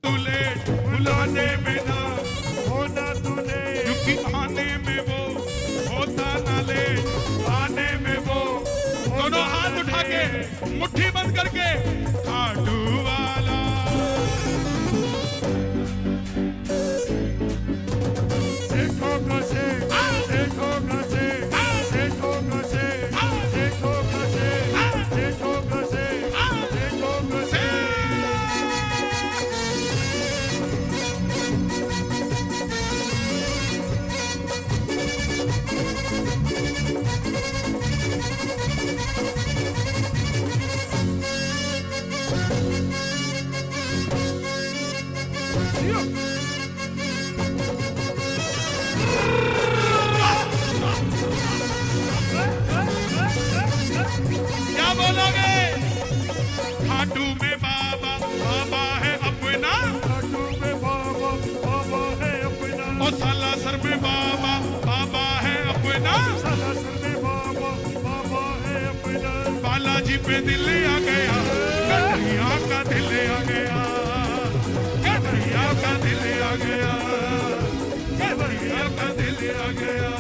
तू लेट, बुलाने में ना होना तू लेट, क्योंकि आने में वो होता ना लेट, आने में वो। दोनों हाथ उठा के मुट्ठी बंद करके खाटू वाला सेठों का सेठ, सेठों का सेठ, सेठों का सेठ, सेठों का सेठ, सेठों का सेठ, सेठों का सेठ। क्या बोलोगे? खाटू में बाबा, बाबा है अपना, खाटू में बाबा, बाबा है अपना, और सालासर में बाबा, बाबा है अपना, सालासर में बाबा, बाबा है अपना। बालाजी पे दिल आ गया, कन्हैया का दिल आ गया, कन्हैया का दिल आ गया, कन्हैया का दिल आ गया।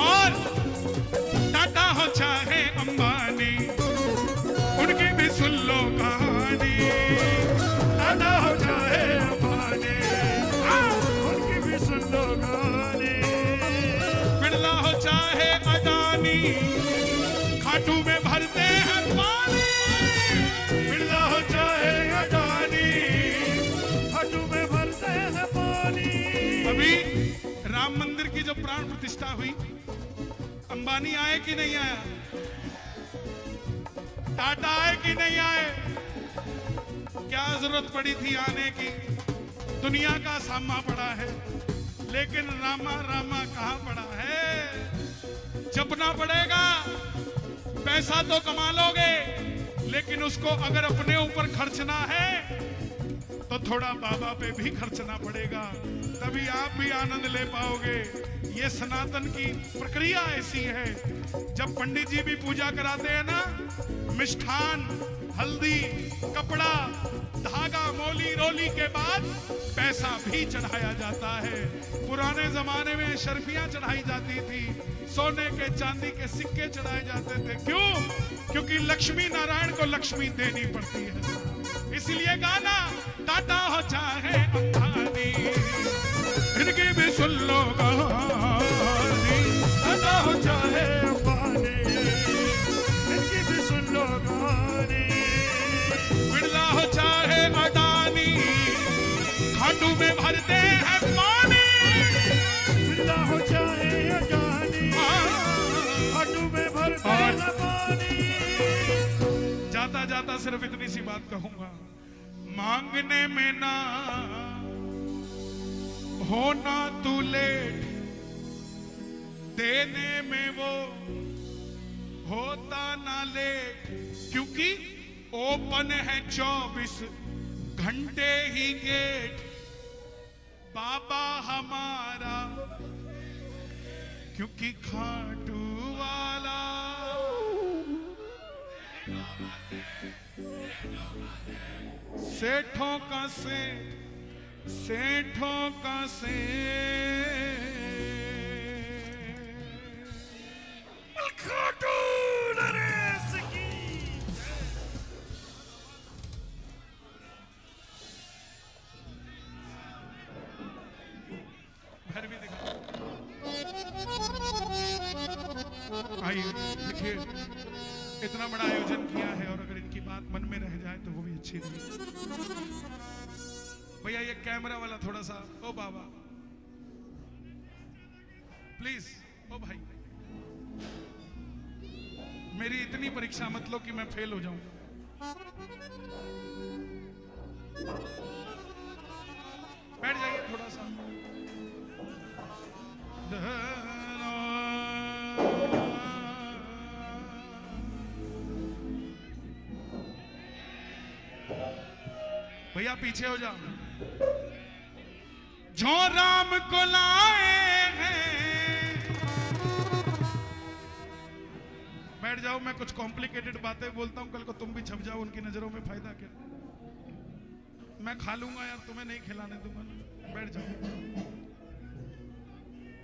और टाटा हो चाहे अंबानी, उनकी भी सुन लो कहानी। टाटा हो चाहे अंबानी, उनकी भी सुन लो कहानी। बिरला हो चाहे अडानी, खाटू में भरते हैं पानी। बिरला हो चाहे अडानी, खाटू में भरते हैं पानी। अभी राम मंदिर की जो प्राण प्रतिष्ठा हुई, अंबानी आए कि नहीं आया? टाटा आए कि नहीं आए? क्या जरूरत पड़ी थी आने की? दुनिया का सामा पड़ा है, लेकिन रामा रामा कहां पड़ा है? जपना पड़ेगा। पैसा तो कमा लोगे, लेकिन उसको अगर अपने ऊपर खर्चना है तो थोड़ा बाबा पे भी खर्चना पड़ेगा, तभी आप भी आनंद ले पाओगे। ये सनातन की प्रक्रिया ऐसी है। जब पंडित जी भी पूजा कराते हैं ना, मिष्ठान, हल्दी, कपड़ा, धागा, मोली रोली के बाद पैसा भी चढ़ाया जाता है। पुराने जमाने में शर्फियां चढ़ाई जाती थी, सोने के चांदी के सिक्के चढ़ाए जाते थे। क्यों? क्योंकि लक्ष्मी नारायण को लक्ष्मी देनी पड़ती है। इसलिए गाना टाटा हो चाहे अंबानी, इनकी भी सुन लो कहानी। टाटा हो चाहे अंबानी, इनकी भी सुन लो कहानी। बिरला हो चाहे अडानी, खाटू में भरते हैं पानी। बिरला हो चाहे अडानी, खाटू में भरते हैं पानी। जाता जाता सिर्फ इतनी सी बात कहूंगा, मांगने में ना होना तू लेट, देने में वो होता ना लेट, क्योंकि ओपन है 24 घंटे ही गेट। बाबा हमारा क्योंकि खाटू वाला। सेठों का सेठ, सेठों का सेठ। खाटू नरेश की। घर भी दिखा। आइए देखिए, इतना बड़ा आयोजन किया है और अगर इनकी बात मन में रह जाए तो वो भी अच्छी नहीं। भैया ये कैमरा वाला थोड़ा सा, ओ बाबा प्लीज, ओ भाई मेरी इतनी परीक्षा मत लो कि मैं फेल हो जाऊं। बैठ जाइए थोड़ा सा। भैया पीछे हो जाओ। जो राम को लाए हैं। बैठ जाओ, मैं कुछ कॉम्प्लिकेटेड बातें बोलता हूं, कल को तुम भी छप जाओ उनकी नजरों में, फायदा क्या। मैं खा लूंगा यार, तुम्हें नहीं खिलाने दूंगा, बैठ जाओ।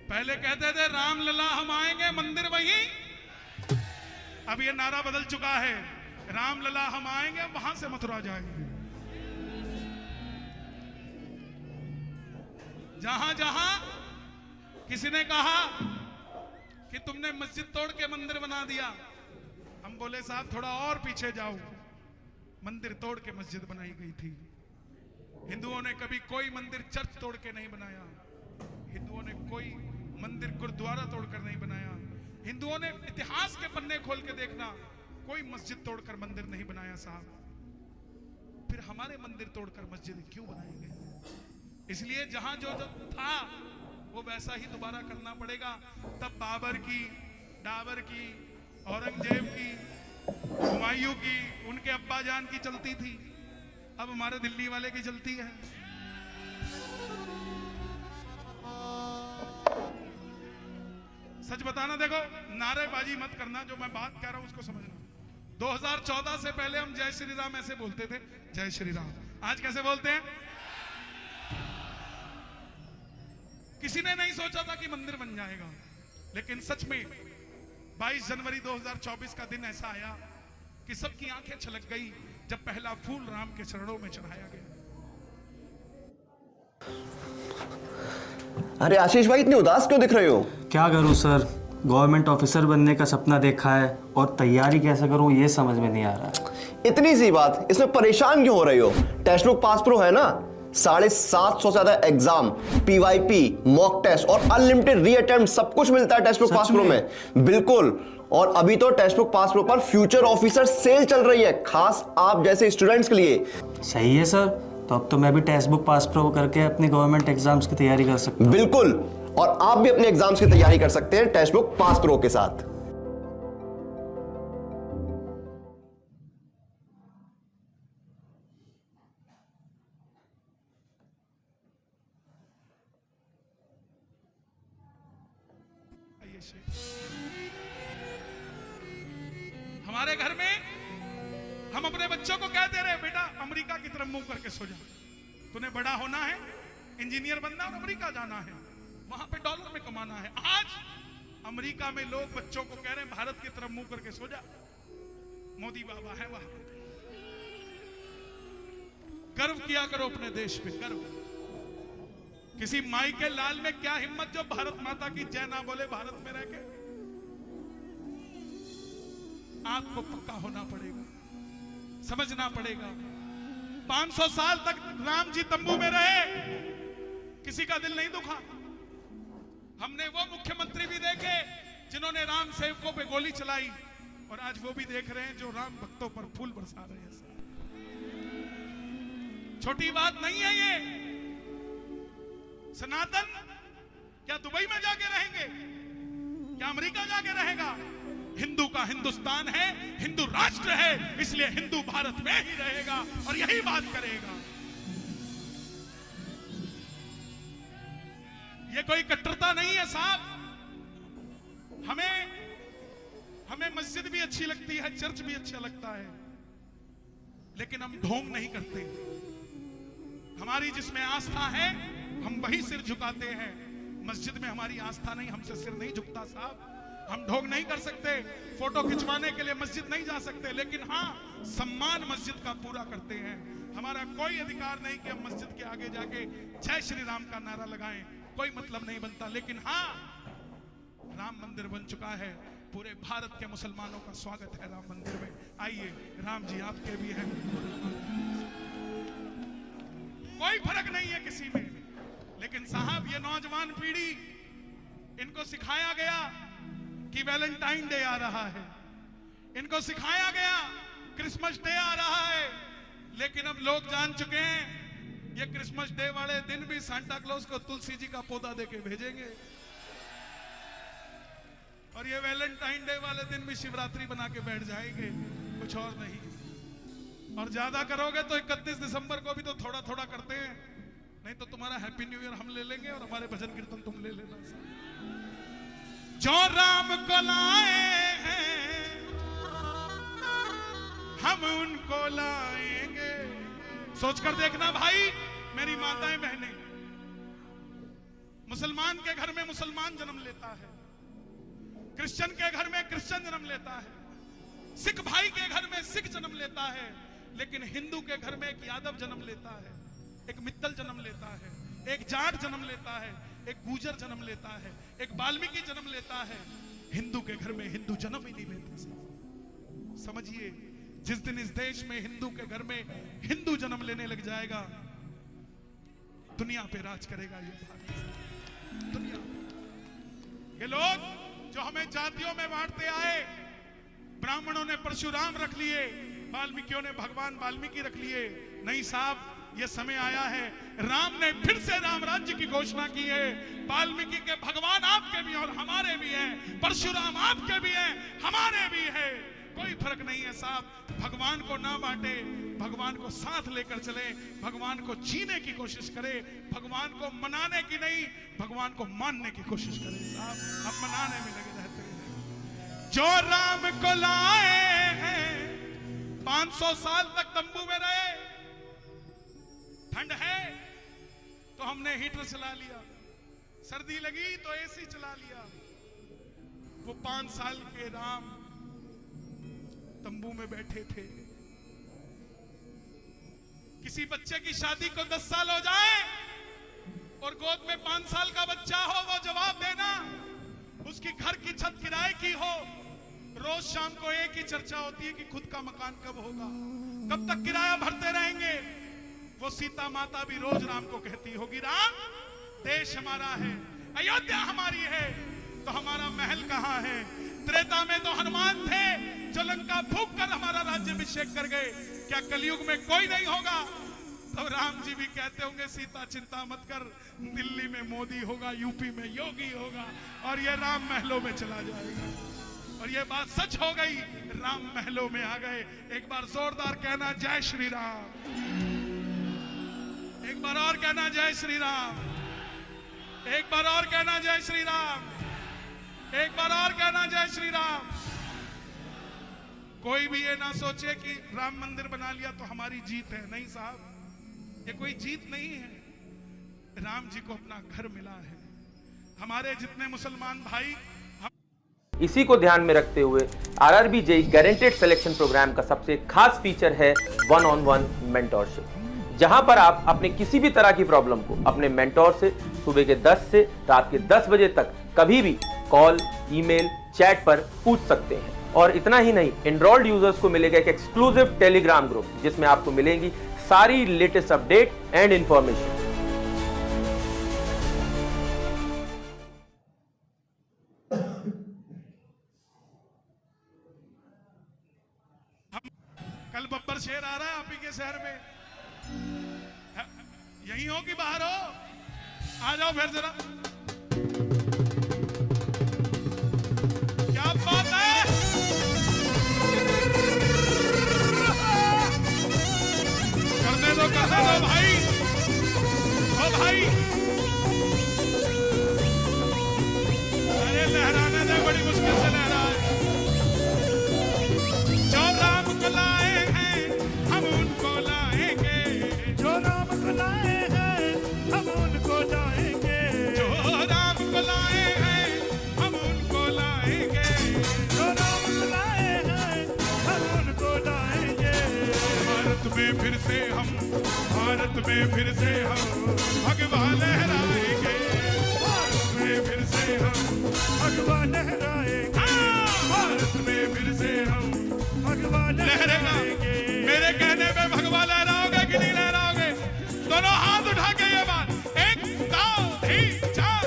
पहले कहते थे राम लला हम आएंगे, मंदिर वहीं। अब ये नारा बदल चुका है, राम लला हम आएंगे, वहां से मथुरा जाएंगे। जहां जहां किसी ने कहा कि तुमने मस्जिद तोड़ के मंदिर बना दिया, हम बोले साहब थोड़ा और पीछे जाओ, मंदिर तोड़ के मस्जिद बनाई गई थी। हिंदुओं ने कभी कोई मंदिर चर्च तोड़ के नहीं बनाया, हिंदुओं ने कोई मंदिर गुरुद्वारा तोड़कर नहीं बनाया, हिंदुओं ने इतिहास के पन्ने खोल के देखना, कोई मस्जिद तोड़कर मंदिर नहीं बनाया साहब। फिर हमारे मंदिर तोड़कर मस्जिद क्यों बनाई गई? इसलिए जहां जो था वो वैसा ही दोबारा करना पड़ेगा। तब बाबर की, डाबर की, औरंगजेब की, हुमायूं की, उनके अब्बा जान की चलती थी, अब हमारे दिल्ली वाले की चलती है। सच बताना, देखो नारेबाजी मत करना, जो मैं बात कह रहा हूं उसको समझना। 2014 से पहले हम जय श्री राम ऐसे बोलते थे, जय श्री राम। आज कैसे बोलते हैं? किसी ने नहीं सोचा था कि मंदिर बन जाएगा, लेकिन सच में 22 जनवरी 2024 का दिन ऐसा आया कि सबकी आंखें छलक गई जब पहला फूल राम के चरणों में चढ़ाया गया। अरे आशीष भाई, इतने उदास क्यों दिख रहे हो? क्या करूं सर, गवर्नमेंट ऑफिसर बनने का सपना देखा है और तैयारी कैसे करूं ये समझ में नहीं आ रहा। इतनी सी बात, इसमें परेशान क्यों हो रही हो? टेक्स्ट बुक पास प्रो है ना, 750 से ज्यादा एग्जाम, पीवाईपी, मॉक टेस्ट और अनलिमिटेड रीअटेम्प्ट सब कुछ मिलता है टेक्स्ट बुक पास प्रो में। बिल्कुल, और अभी तो टेक्स्ट बुक पास प्रो पर फ्यूचर ऑफिसर सेल चल रही है, खास आप जैसे स्टूडेंट्स के लिए। सही है सर, तो अब तो मैं भी टेक्स्ट बुक पास प्रो करके अपनी गवर्नमेंट एग्जाम्स की तैयारी कर सकता हूं। बिल्कुल, और आप भी अपने एग्जाम्स की तैयारी कर सकते हैं टेक्स्ट बुक पास प्रो के साथ। हमारे घर में हम अपने बच्चों को कहते रहे, बेटा अमेरिका की तरफ मुंह करके सो जा, तूने बड़ा होना है, इंजीनियर बनना और अमेरिका जाना है, वहां पे डॉलर में कमाना है। आज अमेरिका में लोग बच्चों को कह रहे हैं भारत की तरफ मुंह करके सो जा, मोदी बाबा है वहां। गर्व किया करो अपने देश पे, गर्व। किसी माई के लाल में क्या हिम्मत जो भारत माता की जय ना बोले भारत में रह के। आपको पक्का होना पड़ेगा, समझना पड़ेगा। 500 साल तक राम जी तंबू में रहे, किसी का दिल नहीं दुखा। हमने वो मुख्यमंत्री भी देखे जिन्होंने राम सेवकों पे गोली चलाई, और आज वो भी देख रहे हैं जो राम भक्तों पर फूल बरसा रहे हैं। छोटी बात नहीं है ये। सनातन क्या दुबई में जाके रहेंगे, क्या अमेरिका जाके रहेगा? हिंदू का हिंदुस्तान है, हिंदू राष्ट्र है, इसलिए हिंदू भारत में ही रहेगा और यही बात करेगा। ये कोई कट्टरता नहीं है साहब। हमें मस्जिद भी अच्छी लगती है, चर्च भी अच्छा लगता है, लेकिन हम ढोंग नहीं करते। हमारी जिसमें आस्था है हम वही सिर झुकाते हैं। मस्जिद में हमारी आस्था नहीं, हमसे सिर नहीं झुकता साहब। हम ढोंग नहीं कर सकते, फोटो खिंचवाने के लिए मस्जिद नहीं जा सकते, लेकिन हाँ सम्मान मस्जिद का पूरा करते हैं। हमारा कोई अधिकार नहीं कि हम मस्जिद के आगे जाके जय श्री राम का नारा लगाएं, कोई मतलब नहीं बनता। लेकिन हाँ, राम मंदिर बन चुका है, पूरे भारत के मुसलमानों का स्वागत है राम मंदिर में। आइए, राम जी आपके भी हैं, कोई फर्क नहीं है किसी में। लेकिन साहब ये नौजवान पीढ़ी, इनको सिखाया गया कि वैलेंटाइन डे आ रहा है, इनको सिखाया गया क्रिसमस डे आ रहा है, लेकिन अब लोग जान चुके हैं ये क्रिसमस डे वाले दिन भी सांता क्लॉज को तुलसी जी का पौधा देके भेजेंगे, और ये वैलेंटाइन डे वाले दिन भी शिवरात्रि बना के बैठ जाएंगे, कुछ और नहीं। और ज्यादा करोगे तो 31 दिसंबर को भी तो थोड़ा थोड़ा करते हैं, नहीं तो तुम्हारा हैप्पी न्यू ईयर हम ले लेंगे और हमारे भजन कीर्तन तुम ले लेना। जो राम को लाए हैं हम उनको लाएंगे, सोचकर देखना भाई, मेरी माताएं बहनें, मुसलमान के घर में मुसलमान जन्म लेता है, क्रिश्चियन के घर में क्रिश्चियन जन्म लेता है, सिख भाई के घर में सिख जन्म लेता है, लेकिन हिंदू के घर में एक यादव जन्म लेता है, एक मित्तल जन्म लेता है, एक जाट जन्म लेता है, एक गुजर जन्म लेता है, एक वाल्मीकि जन्म लेता है। हिंदू के घर में हिंदू जन्म ही नहीं लेता। समझिए, जिस दिन इस देश में हिंदू के घर में हिंदू जन्म लेने लग जाएगा, दुनिया पे राज करेगा ये भारत। दुनिया, ये लोग जो हमें जातियों में बांटते आए, ब्राह्मणों ने परशुराम रख लिए, वाल्मीकियों ने भगवान वाल्मीकि रख लिए। नहीं साहब, ये समय आया है, राम ने फिर से राम राज्य की घोषणा की है। वाल्मीकि के भगवान आपके भी और हमारे भी हैं, परशुराम आपके भी हैं, हमारे भी हैं, कोई फर्क नहीं है साहब। भगवान को ना बांटे, भगवान को साथ लेकर चले, भगवान को जीने की कोशिश करे, भगवान को मनाने की नहीं, भगवान को मानने की कोशिश करे साहब। हम मनाने में लगे रहते हैं। जो राम को लाए हैं, 500 साल तक तंबू में रहे, ठंड है तो हमने हीटर चला लिया, सर्दी लगी तो एसी चला लिया। वो 5 साल के राम तंबू में बैठे थे। किसी बच्चे की शादी को 10 साल हो जाए और गोद में 5 साल का बच्चा हो, वो जवाब देना। उसकी घर की छत किराए की हो, रोज शाम को एक ही चर्चा होती है कि खुद का मकान कब होगा, कब तक किराया भरते रहेंगे। वो सीता माता भी रोज राम को कहती होगी, राम देश हमारा है, अयोध्या हमारी है, तो हमारा महल कहां है। त्रेता में तो हनुमान थे जो लंका फूंक कर हमारा राज्य अभिषेक कर गए, क्या कलयुग में कोई नहीं होगा? तो राम जी भी कहते होंगे, सीता चिंता मत कर, दिल्ली में मोदी होगा, यूपी में योगी होगा, और ये राम महलों में चला जाएगा। और ये बात सच हो गई, राम महलों में आ गए। एक बार जोरदार कहना जय श्री राम, एक बार और कहना जय श्री राम, एक बार और कहना जय श्री राम, एक बार और कहना जय श्री राम। कोई भी ये ना सोचे कि राम मंदिर बना लिया तो हमारी जीत है। नहीं साहब, ये कोई जीत नहीं है। राम जी को अपना घर मिला है। हमारे जितने मुसलमान भाई, इसी को ध्यान में रखते हुए RRB JEE guaranteed selection program का सबसे खास फीचर है 1-on-1 मेंटोरशिप, जहां पर आप अपने किसी भी तरह की प्रॉब्लम को अपने मेंटोर से सुबह के 10 से रात के 10 बजे तक कभी भी कॉल, ईमेल, चैट पर पूछ सकते हैं। और इतना ही नहीं, एनरोल्ड यूजर्स को मिलेगा एक एक्सक्लूसिव टेलीग्राम ग्रुप, जिसमें आपको मिलेंगी सारी लेटेस्ट अपडेट एंड इंफॉर्मेशन। कल बब्बर शेर आ रहा है आप ही के शहर में, यही हो कि बाहर हो? आ जाओ फिर जरा। क्या बात है? करने दो भाई, ओ भाई, अरे लहराने दे, बड़ी मुश्किल से लहरा है। जो राम को लाए हैं हम उनको लाएंगे, जो राम को लाए हैं हम उनको लाएंगे, जो राम को लाए हैं हम उनको लाएंगे, जो राम को लाए हैं हम उनको लाएंगे। भारत में फिर से हम, भारत में फिर से हम भगवान लहराएंगे, भारत में फिर से हम भगवान लहराएंगे, भारत में फिर से हम भगवान लहरेगा। मेरे कहने में भगवान लहराओगे कि नहीं लहराओगे? दोनों हाथ उठा के ये बात, 1 2 3 4।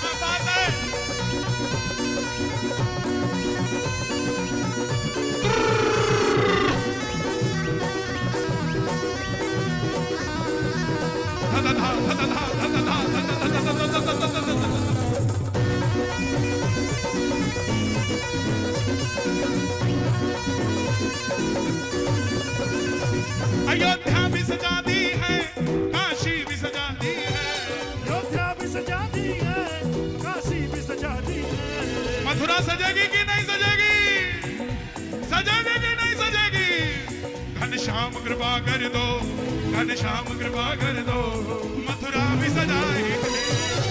क्या बात है? अयोध्या भी सजा दी है, काशी भी सजा दी है, अयोध्या भी सजा दी है, काशी भी सजा दी है। मथुरा सजेगी कि नहीं सजेगी? सजेगी कि नहीं सजेगी? घनश्याम श्याम कृपा कर दो, घन श्याम कृपा कर दो, मथुरा भी सजाएंगे।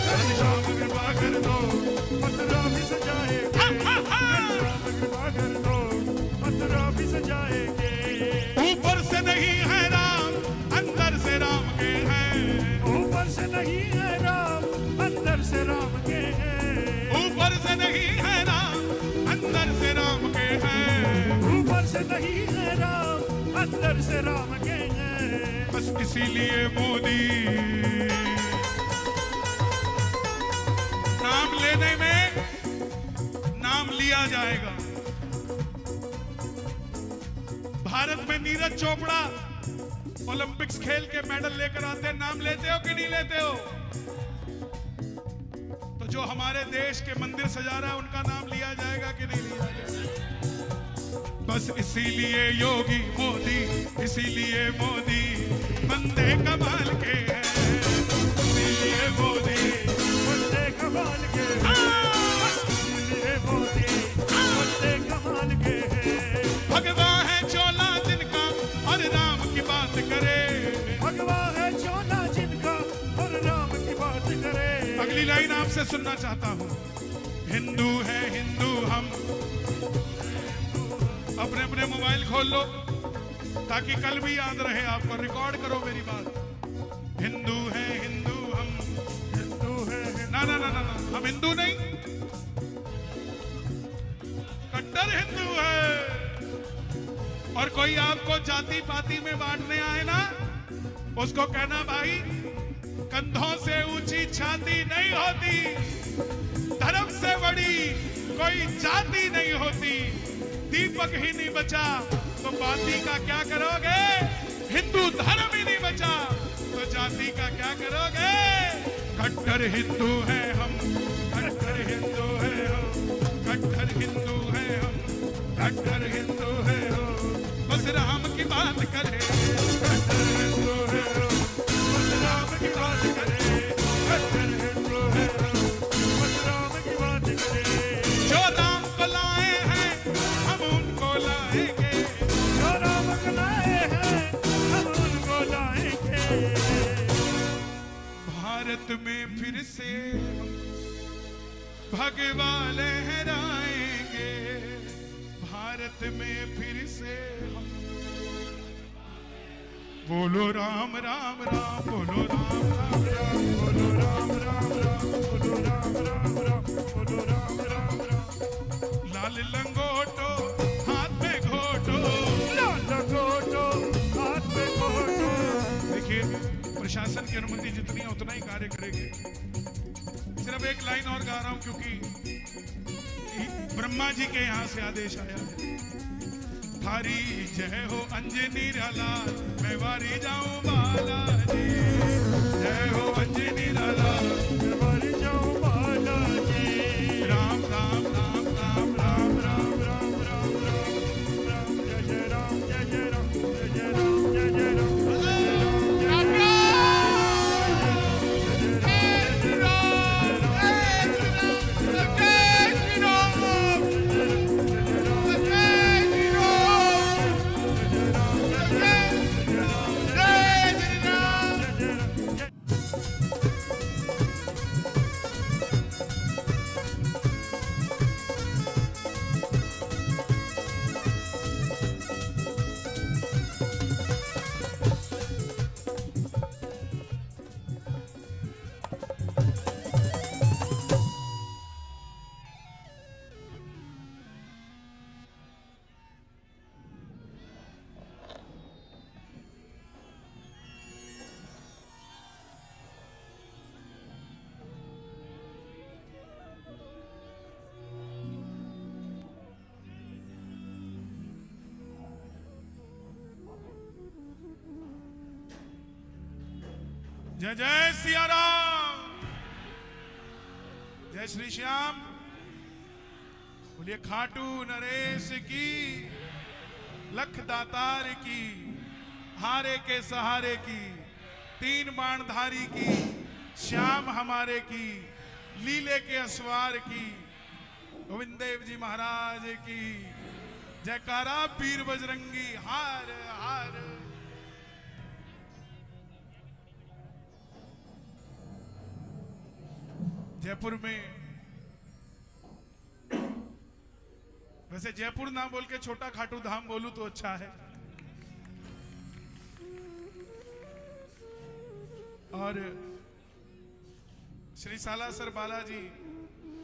घन श्याम कृपा कर दो, मथुरा भी सजाएंगे, श्याम कृपा कर दो, मथुरा भी सजाएंगे। ऊपर से नहीं है राम, अंदर से राम के हैं। ऊपर से नहीं है राम, अंदर से राम के हैं। ऊपर से नहीं है राम, अंदर से राम के हैं। ऊपर से नहीं है राम, अंदर से राम के हैं। बस इसीलिए मोदी नाम लेने में नाम लिया जाएगा। भारत में नीरज चोपड़ा ओलंपिक्स खेल के मेडल लेकर आते हैं, नाम लेते हो कि नहीं लेते हो? तो जो हमारे देश के मंदिर सजा रहा है उनका नाम लिया जाएगा कि नहीं लिया जाएगा? बस इसीलिए योगी मोदी, इसीलिए मोदी बंदे कमाल के हैं। इसीलिए मोदी बंदे कमाल के हैं। इसीलिए मोदी बंदे कमाल के हैं। भगवान है चोला जिनका और राम की बात करे। भगवान है चोला जिनका और राम की बात करे। अगली लाइन आपसे सुनना चाहता हूं। हिंदू है हिंदू हम, अपने अपने मोबाइल खोल लो ताकि कल भी याद रहे आपको, रिकॉर्ड करो मेरी बात। हिंदू है हिंदू हम, हिंदू है ना ना ना ना ना, हम हिंदू नहीं, कट्टर हिंदू है। और कोई आपको जाति पाति में बांटने आए ना, उसको कहना भाई कंधों से ऊंची छाती नहीं होती, धर्म से बड़ी कोई जाति नहीं होती। दीपक ही नहीं बचा तो बाती का क्या करोगे? हिंदू धर्म ही नहीं बचा तो जाति का क्या करोगे? कट्टर हिंदू है हम, कट्टर हिंदू है हम, कट्टर हिंदू है हम, कट्टर हिंदू है हम। बस राम की बात करे, कट्टर हिंदू है हम, बस राम की बात करे, कट्टर हिंदू है हम, बस राम की बात करे। जो राम को लाए हैं हम उनको लाएंगे। जो राम को लाए हैं हम उनको लाएंगे। भारत में फिर से भगवा लहराएंगे। भारत में फिर से हम बोलो राम राम राम, बोलो राम राम राम, बोलो राम राम राम, बोलो राम राम राम, बोलो राम राम राम। लाल लंगोटो हाथ में घोटो, लाल लंगोटो हाथ में घोटो। देखिए प्रशासन की अनुमति जितनी है उतना ही कार्य करेंगे। सिर्फ एक लाइन और गा रहा हूं क्योंकि ब्रह्मा जी के यहां से आदेश आया है। थारी जय हो अंजनी लाला, मैं वारी जाऊं बालाजी। जय हो अंजनी लाला, मैं वारी जाऊं बालाजी। राम राम राम राम राम राम राम राम राम राम, जय जय राम, जय जय राम, जय जय राम, जय जय राम, जय जय सिया राम, जय श्री श्याम। बोलिए खाटू नरेश की, लख दातार की, हारे के सहारे की, तीन बाणधारी की, श्याम हमारे की, लीले के असवार की, गोविंद देव जी महाराज की जयकारा। पीर बजरंगी हार हार। जयपुर में, वैसे जयपुर ना बोल के छोटा खाटू धाम बोलूं तो अच्छा है। और श्री सालासर बालाजी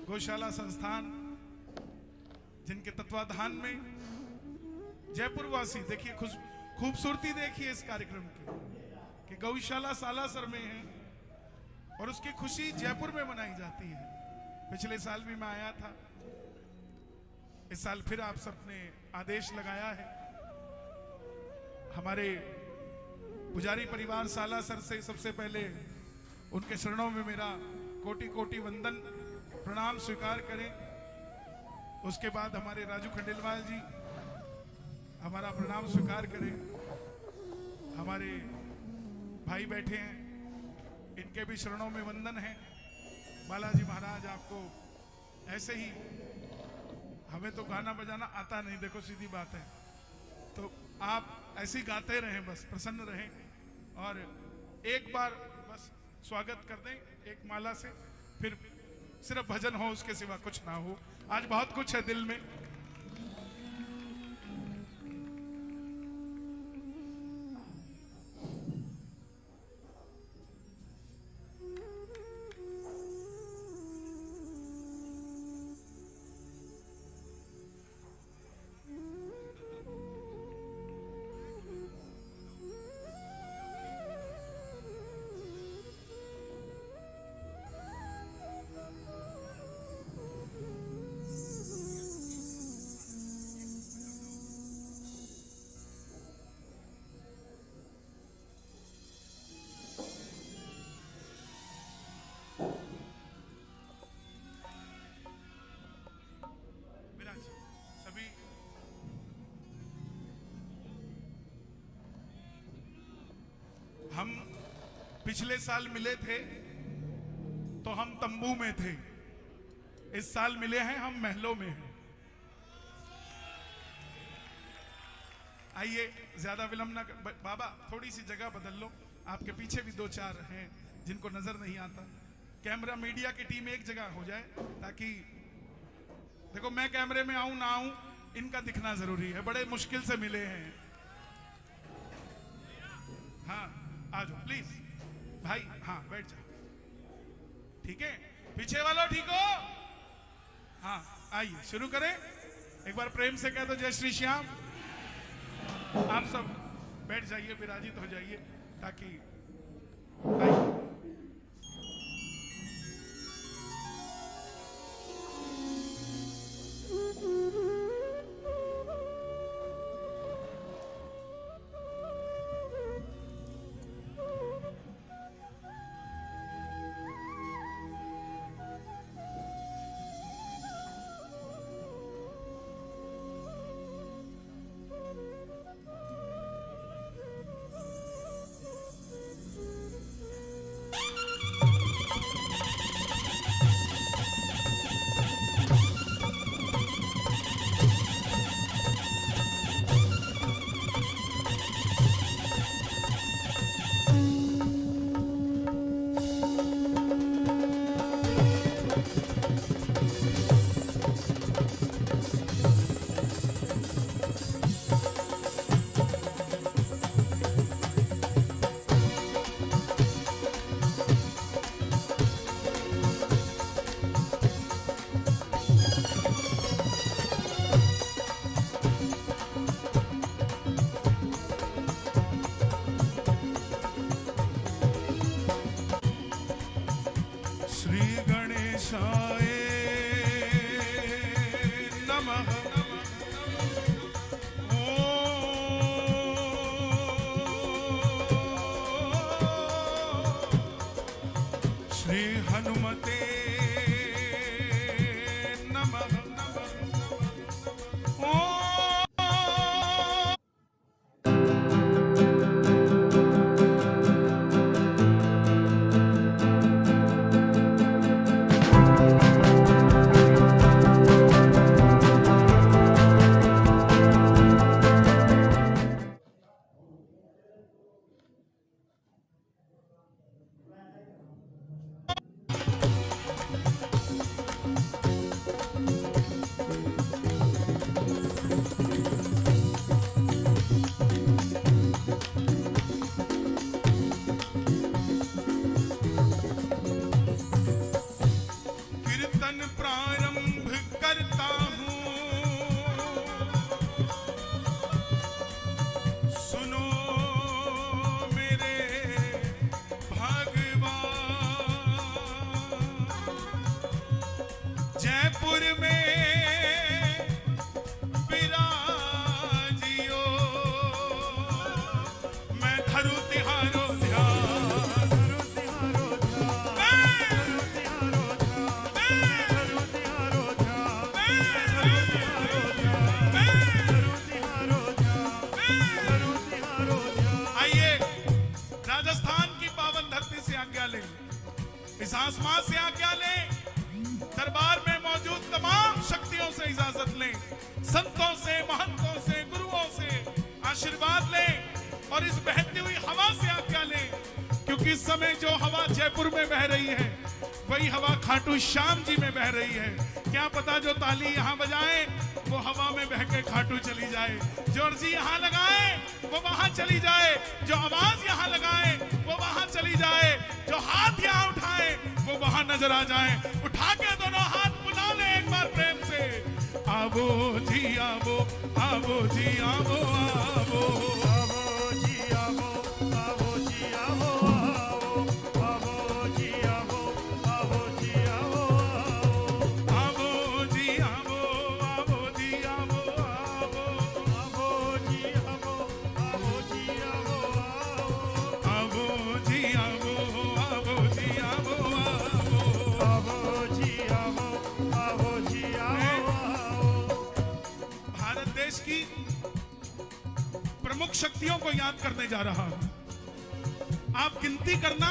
गौशाला संस्थान, जिनके तत्वाधान में जयपुर वासी, देखिए खूबसूरती देखिए इस कार्यक्रम की कि गौशाला सालासर में है और उसकी खुशी जयपुर में मनाई जाती है। पिछले साल भी मैं आया था, इस साल फिर आप सबने आदेश लगाया है। हमारे पुजारी परिवार सालासर से सबसे पहले उनके चरणों में मेरा कोटि कोटि वंदन प्रणाम स्वीकार करें। उसके बाद हमारे राजू खंडेलवाल जी हमारा प्रणाम स्वीकार करें। हमारे भाई बैठे हैं, इनके भी चरणों में वंदन है। बालाजी महाराज आपको ऐसे ही, हमें तो गाना बजाना आता नहीं, देखो सीधी बात है, तो आप ऐसे ही गाते रहें, बस प्रसन्न रहें और एक बार बस स्वागत कर दें एक माला से, फिर सिर्फ भजन हो, उसके सिवा कुछ ना हो। आज बहुत कुछ है दिल में। सभी हम पिछले साल मिले थे तो हम तंबू में थे, इस साल मिले हैं हम महलों में हैं। आइए ज्यादा विलंब ना कर, बाबा थोड़ी सी जगह बदल लो, आपके पीछे भी दो चार हैं जिनको नजर नहीं आता। कैमरा मीडिया की टीम एक जगह हो जाए ताकि देखो मैं कैमरे में आऊं ना आऊं, इनका दिखना जरूरी है, बड़े मुश्किल से मिले हैं। हाँ आ जाओ प्लीज भाई, हाँ बैठ जाओ, ठीक है, पीछे वालों ठीक हो? हाँ आइए शुरू करें। एक बार प्रेम से कह दो जय श्री श्याम। आप सब बैठ जाइए, विराजित हो जाइए ताकि आइए। जयपुर में विराजियो, मैं धरू तिहारो ध्यान, धरू तिहारो ध्यान, धरू तिहारो ध्यान, धरू तिहारो ध्यान, धरू तिहारो ध्यान, धरू तिहारो ध्यान, धरू तिहारो ध्यान। आइए राजस्थान की पावन धरती से आज्ञा लें, इस आसमान से आज्ञा लें, दरबार में मौजूद तमाम शक्तियों से इजाजत लें, संतों से, महंतों से, गुरुओं से आशीर्वाद लें और इस बहती हुई हवा से आज्ञा लें, क्योंकि इस समय जो हवा जयपुर में बह रही है वही हवा खाटू श्याम जी में बह रही है। क्या पता जो ताली यहाँ बजाए वो हवा में बह के खाटू चली जाए, जो अर्जी यहाँ लगाए वो वहां चली जाए, जो आवाज यहाँ लगाए वो वहां चली जाए, जो हाथ यहाँ उठाए वो वहां नजर आ जाए। उठा के दोनों हाथ बुला ले एक बार प्रेम से, आवो जी आवो, आवो जी आवो, आवो आवो जी आवो, आवो जी आवो, आवो, आवो जी आवो, आवो जी आवो, आवो जी आवो, आवो जी आवो, आवो आवो जी आवो, आवो जी आवो, आवो जी आवो, आवो जी आवो, आवो जी आवो, आवो जी आवो। भारत देश की प्रमुख शक्तियों को याद करने जा रहा हूं। आप गिनती करना,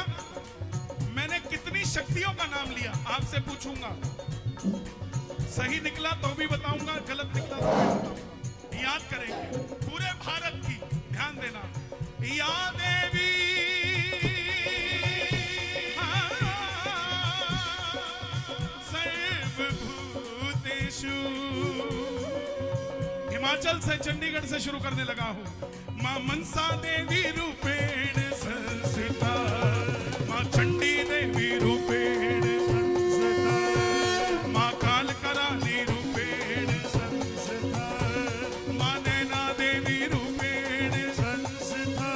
मैंने कितनी शक्तियों का नाम लिया आपसे पूछूंगा, सही निकला तो भी बताऊंगा, गलत निकला तो भी बताऊंगा। याद करेंगे पूरे भारत की, ध्यान देना। या देवी सर्वभूतेषु, हिमाचल से, चंडीगढ़ से शुरू करने लगा हूं। मां मनसा देवी रूपेण संस्थिता, मां चंडी देवी रूपेण संस्थिता, मां कालकराली रूपेण संस्थिता, मां नैना देवी रूपेण संस्थिता,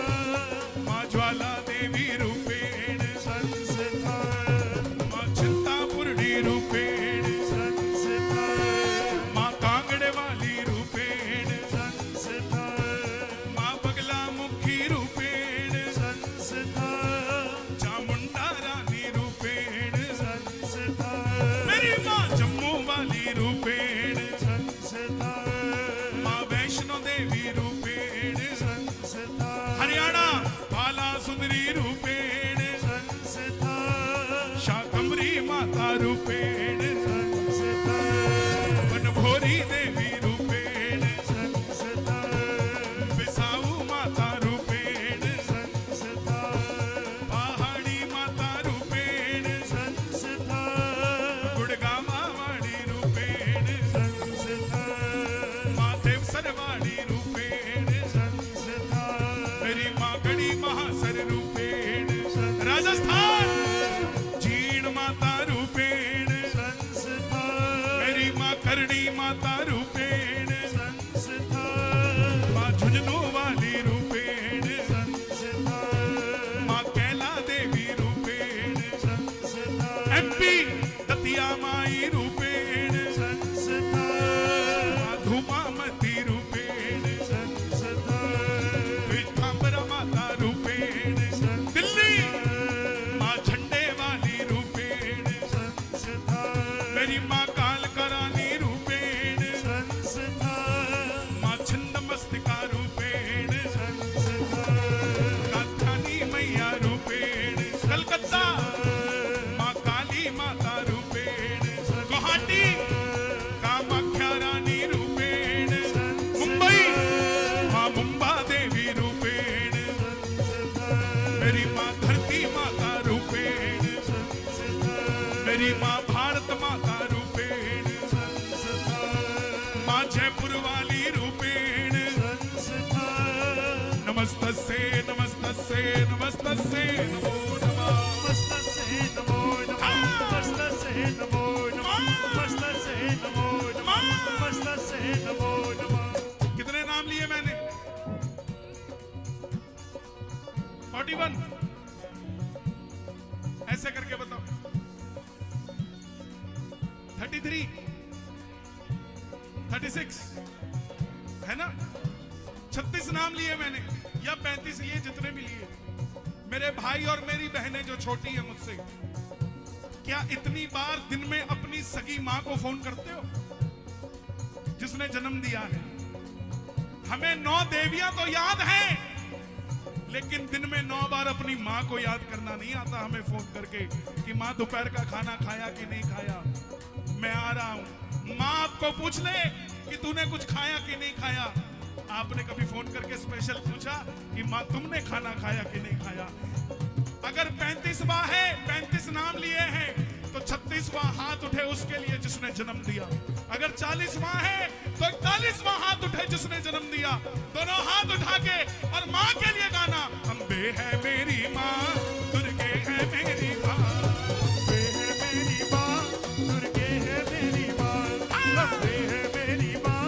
मां ज्वाला देवी रूपेण संस्थिता, मां चिंतापूर्णी रूपेण संस्थिता, मां कांगड़े वाली रूपेण संस्थिता, मां बगला मुखी रूपेण संस्थिता, चामुंडा रानी रूपेण संस्थिता, मेरी मां जम्मू वाली रूपेण संस्थिता, मां वैष्णो देवी रूपेण संस्थिता, हरियाणा बाला सुंदरी रूपेण संस्थिता, शाकंभरी माता रूपेण संस्थिता, बनभोरी देवी रूपेण संस्थिता, बिसाऊ माता रूपेण संस्थिता, पहाड़ी माता रूपेण संस्थिता, गुड़गामा वाणी रूपेण संस्थिता, मां देवसर वाणी रूपेण संस्थिता, मेरी मां गढ़ी महासर रूपेण, राजस्थान जीण माता रूपेण संस्थिता, मेरी मां करणी माता रूपेण संस्थिता, मां झुंझुनू वाली रूपेण संस्थिता, मां कैला देवी रूपेण संस्थिता, एमपी दतिया माई रूपेण संस्थिता, मां धूमामती रूपेण संस्थिता, पीतांबरा माता रूपेण, दिल्ली मां झंडे वाली रूपेण संस्थिता, मेरी मां कालकरानी रूपेण संस्थिता, मां छिन्नमस्तिका रूपेण संस्थिता, कात्यायनी मैया रूपेण, कलकत्ता मां काली माता रूपेण, गुवाहाटी कामाख्या रानी रूपेण, मुंबई मां मुंबा देवी रूपेण, मेरी मां धरती माता रूपेण, मेरी मां भारत माता रूपेण, मां जयपुर वाली रूपेण, नमस्तस्ये नमस्तस्ये नमस्तस्ये नमो नमः, नमस्तस्यै नमो नमः, नमस्तस्यै नमो नमः, नमस्तस्यै नमो नमः, नमस्तस्यै नमो नमः। कितने नाम लिए मैंने? 41। ऐसे करके बताओ। 33, 36 है ना? 36 नाम लिए मैंने या 35 लिए, जितने भी लिए। मेरे भाई और मेरी बहनें जो छोटी है मुझसे, क्या इतनी बार दिन में अपनी सगी मां को फोन करते हो जिसने जन्म दिया है? हमें 9 देवियां तो याद हैं, लेकिन दिन में 9 बार अपनी मां को याद करना नहीं आता हमें फोन करके कि मां दोपहर का खाना खाया कि नहीं खाया, मैं आ रहा हूं। मां आपको पूछ ले कि तूने कुछ खाया कि नहीं खाया। आपने कभी फोन करके स्पेशल पूछा कि मां तुमने खाना खाया कि नहीं खाया? अगर 35वां है, 35 नाम लिए हैं, तो 36वां हाथ उठे उसके लिए जिसने जन्म दिया। अगर 40वां है तो 41वां हाथ उठे जिसने जन्म दिया। दोनों हाथ उठा के और मां के लिए गाना, अम्बे है मेरी मां, दुर्गे है मेरी मां, अम्बे है मेरी मां, दुर्गे है मेरी मां, अम्बे है मेरी मां,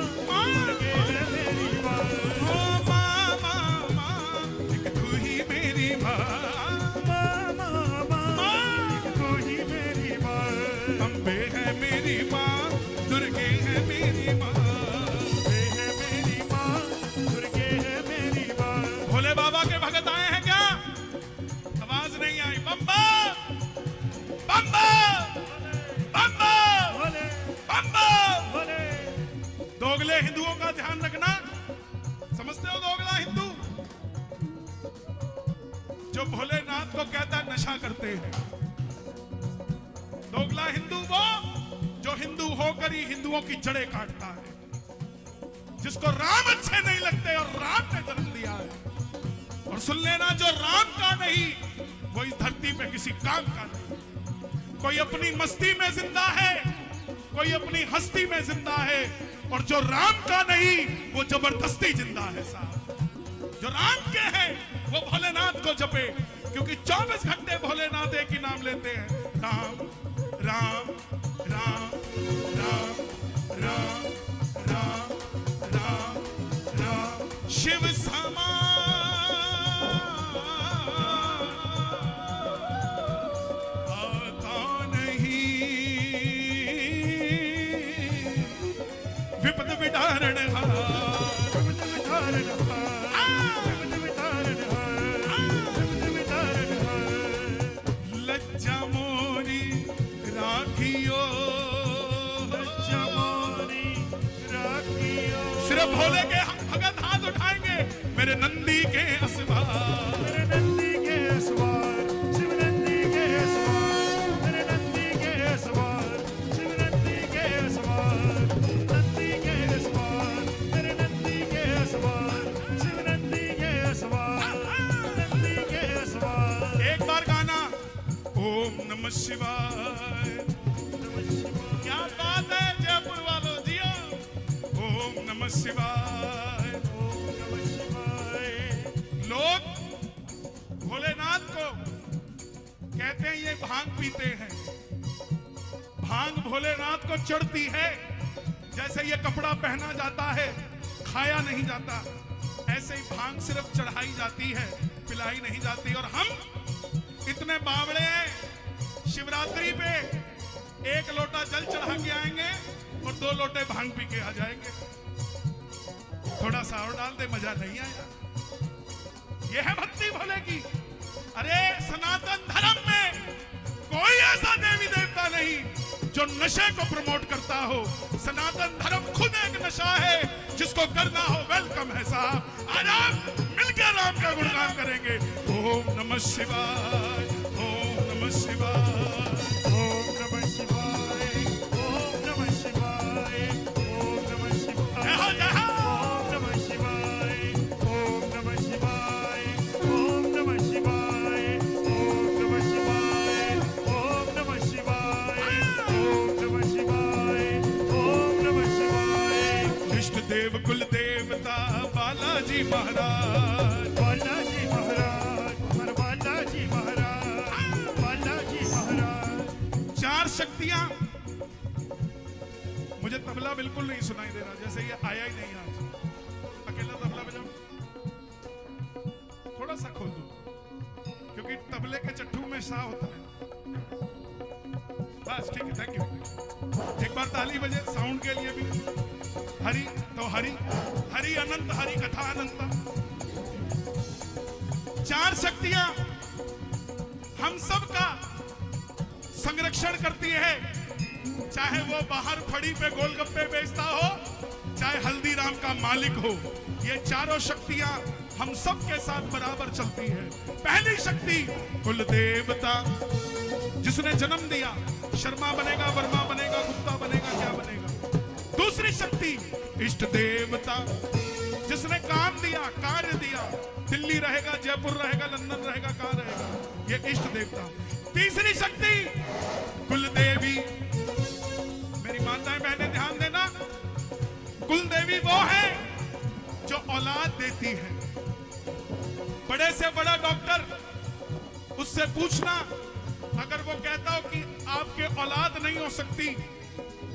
दुर्गे है मेरी मां। ओ मां मां मां, एक तू ही मेरी मां, अम्बे है मेरी मां, दुर्गे है मेरी मां, अम्बे है मेरी मां, दुर्गे है मेरी मां। भोले बाबा के भगत आए हैं क्या? आवाज नहीं आई। बम्बा बम्बा बम्बा भोले बम्बा। भोले दोगले हिंदुओं का ध्यान रखना। समझते हो दोगला हिंदू? जो भोलेनाथ को कहता है नशा करते हैं। दोगला हिंदू वो जो हिंदू होकर ही हिंदुओं की जड़ें काटता है, जिसको राम अच्छे नहीं लगते और राम ने जन्म दिया है। और सुन लेना, जो राम का नहीं वो इस धरती पे किसी काम का नहीं। कोई अपनी मस्ती में जिंदा है, कोई अपनी हस्ती में जिंदा है, और जो राम का नहीं वो जबरदस्ती जिंदा है साहब। जो राम के हैं वो भोलेनाथ को जपे, क्योंकि 24 घंटे भोलेनाथ एक ही नाम लेते हैं, राम राम राम राम राम राम राम राम। शिव समा आता नहीं, विपद विदारण लज्जा मोरी राखियो, सिर्फ भोले के भगत हाथ उठाएंगे। मेरे नंदी के असवार, मेरे नंदी के असवार, शिव नंदी के असवार, मेरे नंदी के असवार, शिव नंदी के असवार, नंदी के असवार, मेरे नंदी के असवार, शिव नंदी के असवार, नंदी के असवार। एक बार गाना, ओम नमः शिवाय। क्या बात है जयपुर वालों जियो। ओम नमः शिवाय। ओम नमः शिवाय। लोग भोलेनाथ को कहते हैं ये भांग पीते हैं। भांग भोलेनाथ को चढ़ती है, जैसे ये कपड़ा पहना जाता है खाया नहीं जाता, ऐसे ही भांग सिर्फ चढ़ाई जाती है, पिलाई नहीं जाती। और हम इतने बावड़े हैं, शिवरात्रि पे 1 लोटा जल चढ़ा के आएंगे और 2 लोटे भांग पी के आ जाएंगे। थोड़ा सा और डाल दे, मजा नहीं आया। यह है भक्ति भोले की। अरे सनातन धर्म में कोई ऐसा देवी देवता नहीं जो नशे को प्रमोट करता हो। सनातन धर्म खुद एक नशा है, जिसको करना हो वेलकम है साहब। आज आप मिलकर राम का गुणगान करेंगे। ओम नमः शिवाय, ओम नमः शिवाय, ओम नमः शिवाय, ओम नमः शिवाय, ओम नमः शिवाय। जय हो जय हो। ओम नमः शिवाय, ओम नमः शिवाय, ओम नमः शिवाय, ओम नमः शिवाय, ओम नमः शिवाय, ओम नमः शिवाय, ओम नमः शिवाय। इष्ट देव कुल देवता बालाजी महाराज, बालाजी महाराज, हमारे बालाजी महाराज, बालाजी महाराज। 4 शक्तियां। मुझे तबला बिल्कुल नहीं सुनाई दे रहा, जैसे ये आया ही नहीं आज। अकेला तबला बजाओ, थोड़ा सा खोल दो, क्योंकि तबले के चट्टू में सा होता है। बस ठीक है, थैंक यू। एक बार ताली बजे साउंड के लिए भी। हरि तो हरि, हरि अनंत, हरि कथा अनंत। चार शक्तियां हम सब का संरक्षण करती है, चाहे वो बाहर फड़ी पे गोलगप्पे बेचता हो, चाहे हल्दीराम का मालिक हो। ये चारों शक्तियां हम सब के साथ बराबर चलती है। पहली शक्ति कुल देवता, जिसने जन्म दिया, शर्मा बनेगा, वर्मा बनेगा, गुप्ता बनेगा, क्या बनेगा। दूसरी शक्ति इष्ट देवता, जिसने काम दिया, कार्य दिया, दिल्ली रहेगा, जयपुर रहेगा, लंदन रहेगा, कहां रहेगा, ये इष्ट देवता। तीसरी शक्ति कुल देवी। मेरी माताएं बहनें ध्यान देना, कुल देवी वो है जो औलाद देती है। बड़े से बड़ा डॉक्टर, उससे पूछना, अगर वो कहता हो कि आपके औलाद नहीं हो सकती,